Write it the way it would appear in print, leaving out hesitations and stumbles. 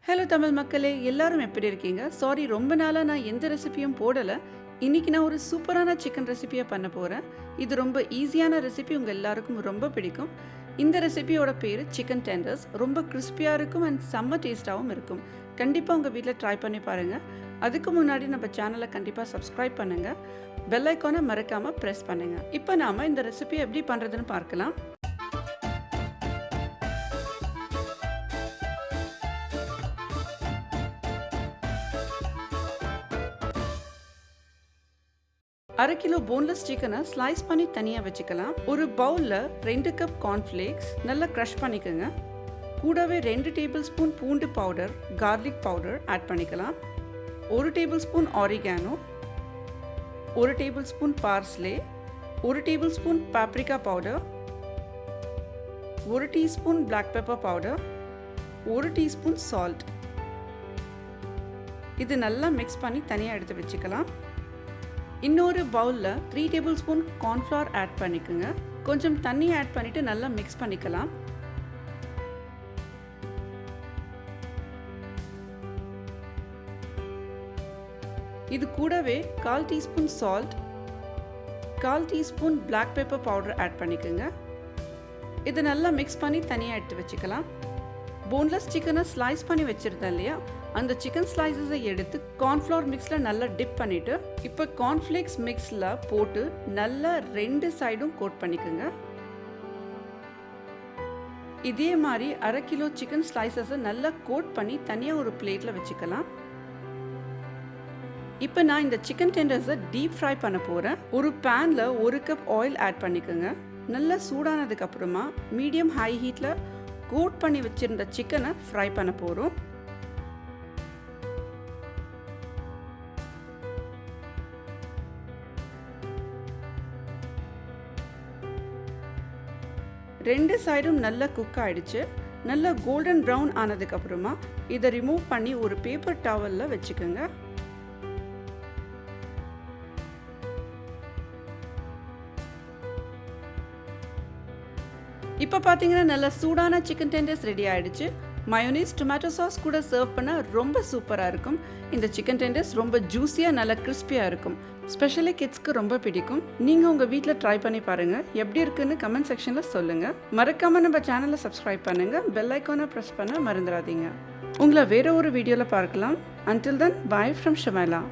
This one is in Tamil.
ஹலோ தமிழ் மக்களே, எல்லாரும் எப்படி இருக்கீங்க? சாரி, ரொம்ப நாளாக நான் எந்த ரெசிபியும் போடலை. இன்னைக்கு நான் ஒரு சூப்பரான சிக்கன் ரெசிபியை பண்ண போகிறேன். இது ரொம்ப ஈஸியான ரெசிபி, உங்கள் எல்லாருக்கும் ரொம்ப பிடிக்கும். இந்த ரெசிபியோட பேர் சிக்கன் டெண்டர்ஸ். ரொம்ப கிறிஸ்பியாக இருக்கும் அண்ட் செம்ம டேஸ்ட்டாகவும் இருக்கும். கண்டிப்பாக உங்கள் வீட்டில் ட்ரை பண்ணி பாருங்கள். அதுக்கு முன்னாடி நம்ம சேனலை கண்டிப்பாக சப்ஸ்கிரைப் பண்ணுங்கள். பெல் ஐக்கானை மறக்காமல் ப்ரெஸ் பண்ணுங்கள். இப்போ நாம் இந்த ரெசிபியை எப்படி பண்ணுறதுன்னு பார்க்கலாம். அரை கிலோ போன்லெஸ் சிக்கனை ஸ்லைஸ் பண்ணி தனியாக வச்சுக்கலாம். ஒரு பவுலில் 2 கப் கார்ன்ஃப்ளேக்ஸ் நல்லா க்ரஷ் பண்ணிக்கோங்க. கூடவே 2 டேபிள் ஸ்பூன் பூண்டு பவுடர், கார்லிக் பவுடர் ஆட் பண்ணிக்கலாம். 1 tablespoon oregano, 1 tablespoon parsley, 1 tablespoon paprika powder, 1 teaspoon black pepper powder, 1 teaspoon salt. இது நல்லா மிக்ஸ் பண்ணி தனியாக எடுத்து வச்சுக்கலாம். இன்னொரு பவுலில் 3 டேபிள் ஸ்பூன் கார்ன்ஃப்ளவர் ஆட் பண்ணிக்கோங்க. கொஞ்சம் தண்ணி ஆட் பண்ணிவிட்டு நல்லா மிக்ஸ் பண்ணிக்கலாம். இது கூடவே 1/4 teaspoon salt, 1/4 teaspoon black pepper powder add பண்ணிக்கோங்க. இது நல்லா மிக்ஸ் பண்ணி தனியாக எடுத்து வச்சுக்கலாம். போன்லெஸ் சிக்கனை ஸ்லைஸ் பண்ணி வச்சுருந்தேன் இல்லையா, அந்த சிக்கன் ஸ்லைசஸை எடுத்து கார்ன்ஃப்ளவர் மிக்ஸில் நல்லா டிப் பண்ணிவிட்டு இப்போ கார்ன்ஃப்ளேக்ஸ் மிக்ஸில் போட்டு நல்லா 2 சைடும் கோட் பண்ணிக்கோங்க. இதே மாதிரி அரை கிலோ சிக்கன் ஸ்லைசஸை நல்லா கோட் பண்ணி தனியாக ஒரு பிளேட்டில் வச்சுக்கலாம். இப்போ நான் இந்த சிக்கன் டெண்டர்ஸை டீப் ஃப்ரை பண்ண போகிறேன். ஒரு பேனில் 1 கப் ஆயில் ஆட் பண்ணிக்கோங்க. நல்லா சூடானதுக்கு அப்புறமா மீடியம் ஹை ஹீட்டில் கோட் பண்ணி வச்சுருந்த சிக்கனை ஃப்ரை பண்ண போகிறோம். ரெண்டு சைடும் நல்லா குக் ஆயிடுச்சு. நல்லா கோல்டன் ப்ரௌன் ஆனதுக்கு அப்புறமா இதை ரிமூவ் பண்ணி ஒரு பேப்பர் டவலில் வச்சுக்கோங்க. இப்போ பார்த்தீங்கன்னா நல்லா சூடான சிக்கன் டெண்டர்ஸ் ரெடி ஆயிடுச்சு. மயோனீஸ், டொமேட்டோ சாஸ் கூட சர்வ் பண்ண ரொம்ப சூப்பராக இருக்கும். இந்த சிக்கன் டெண்டர்ஸ் ரொம்ப ஜூஸியாக நல்லா கிறிஸ்பியாக இருக்கும். ஸ்பெஷலி கிட்ஸ்க்கு ரொம்ப பிடிக்கும். நீங்கள் உங்கள் வீட்டில் ட்ரை பண்ணி பாருங்கள். எப்படி இருக்குன்னு கமெண்ட் செக்ஷனில் சொல்லுங்கள். மறக்காமல் நம்ம சேனலை சப்ஸ்கிரைப் பண்ணுங்கள். பெல் ஐக்கானை ப்ரெஸ் பண்ண மறந்துடாதீங்க. உங்களை வேற ஒரு வீடியோவில் பார்க்கலாம். Until then, bye from Shamila.